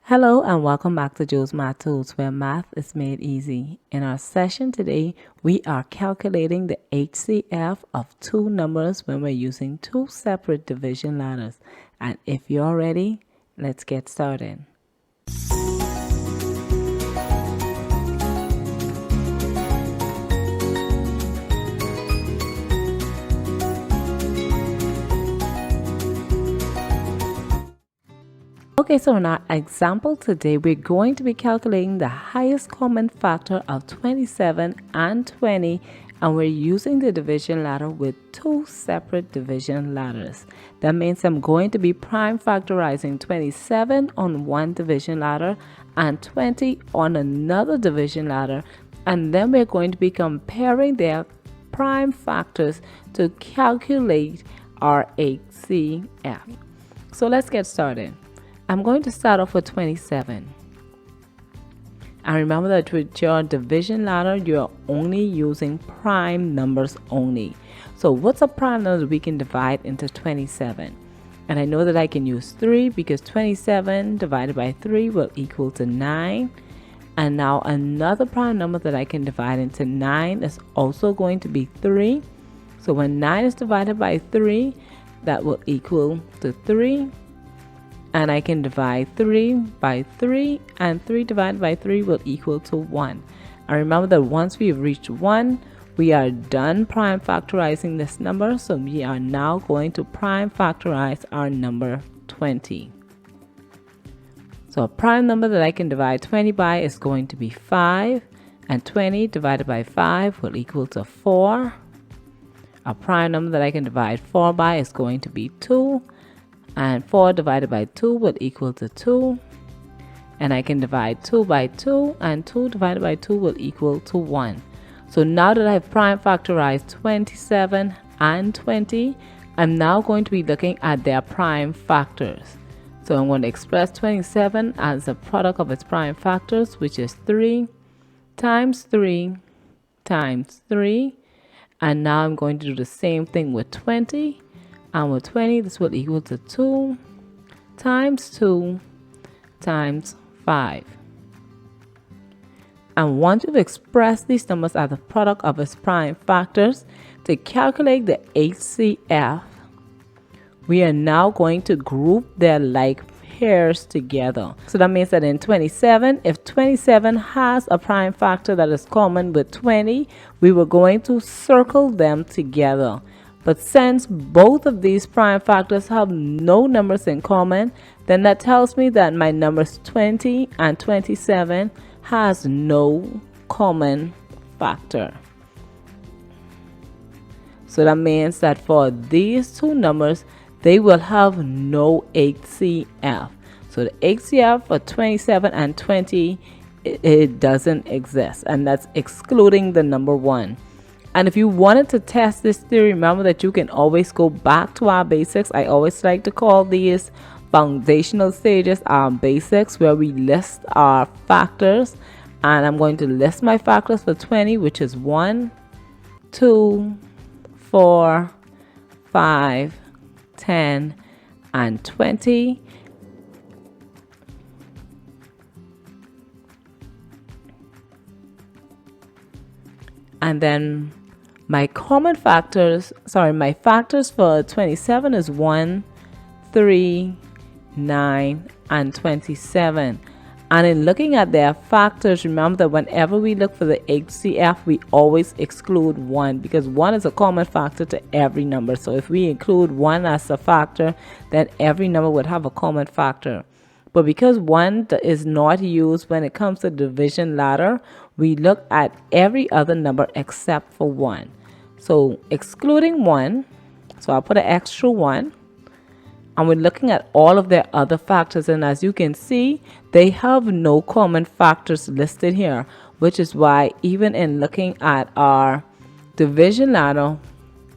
Hello and welcome back to Joe's Math Tools, where math is made easy. In our session today, we are calculating the HCF of two numbers when we're using two separate division ladders. And if you're ready, let's get started. Okay, so in our example today, we're going to be calculating the highest common factor of 27 and 20, and we're using the division ladder with two separate division ladders. That means I'm going to be prime factorizing 27 on one division ladder and 20 on another division ladder, and then we're going to be comparing their prime factors to calculate our HCF. So let's get started. I'm going to start off with 27. And remember that with your division ladder, you're only using prime numbers only. So what's a prime number we can divide into 27? And I know that I can use 3 because 27 divided by 3 will equal to 9. And now another prime number that I can divide into 9 is also going to be 3. So when 9 is divided by 3, that will equal to 3. And I can divide 3 by 3, and 3 divided by 3 will equal to 1. And remember that once we've reached 1, we are done prime factorizing this number, so we are now going to prime factorize our number 20. So a prime number that I can divide 20 by is going to be 5, and 20 divided by 5 will equal to 4. A prime number that I can divide 4 by is going to be 2. And 4 divided by 2 will equal to 2. And I can divide 2 by 2, and 2 divided by 2 will equal to 1. So now that I've prime factorized 27 and 20, I'm now going to be looking at their prime factors. So I'm going to express 27 as a product of its prime factors, which is 3 times 3 times 3. And now I'm going to do the same thing with 20. And with 20, this will equal to 2 times 2 times 5. And once you've expressed these numbers as the product of its prime factors, to calculate the HCF, we are now going to group their like pairs together. So that means that in 27, if 27 has a prime factor that is common with 20, we were going to circle them together. But since both of these prime factors have no numbers in common, then that tells me that my numbers 20 and 27 has no common factor. So that means that for these two numbers, they will have no HCF. So the HCF for 27 and 20, it doesn't exist, and that's excluding the number 1. And if you wanted to test this theory, remember that you can always go back to our basics. I always like to call these foundational stages our basics, where we list our factors. And I'm going to list my factors for 20, which is 1, 2, 4, 5, 10, and 20. And then my factors for 27 is 1, 3, 9, and 27. And in looking at their factors, remember that whenever we look for the HCF, we always exclude 1, because 1 is a common factor to every number. So if we include 1 as a factor, then every number would have a common factor. But because 1 is not used when it comes to division ladder, we look at every other number except for 1. So excluding 1, so I'll put an extra 1. And we're looking at all of their other factors. And as you can see, they have no common factors listed here, which is why even in looking at our division ladder,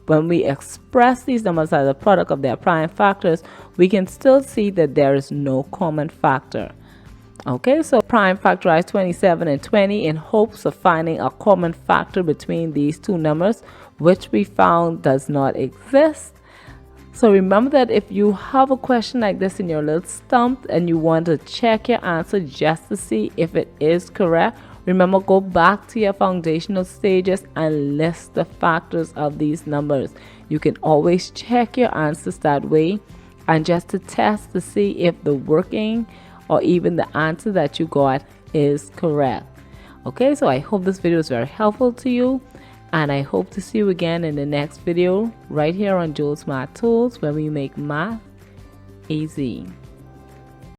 when we express these numbers as a product of their prime factors, we can still see that there is no common factor. Okay, so prime factorize 27 and 20 in hopes of finding a common factor between these two numbers, which we found does not exist. So remember that if you have a question like this in your little stump and you want to check your answer just to see if it is correct, remember, go back to your foundational stages and list the factors of these numbers. You can always check your answers that way, and just to test to see if the working or even the answer that you got is correct. Okay, so I hope this video is very helpful to you, and I hope to see you again in the next video right here on Joel's Math Tools, where we make math easy.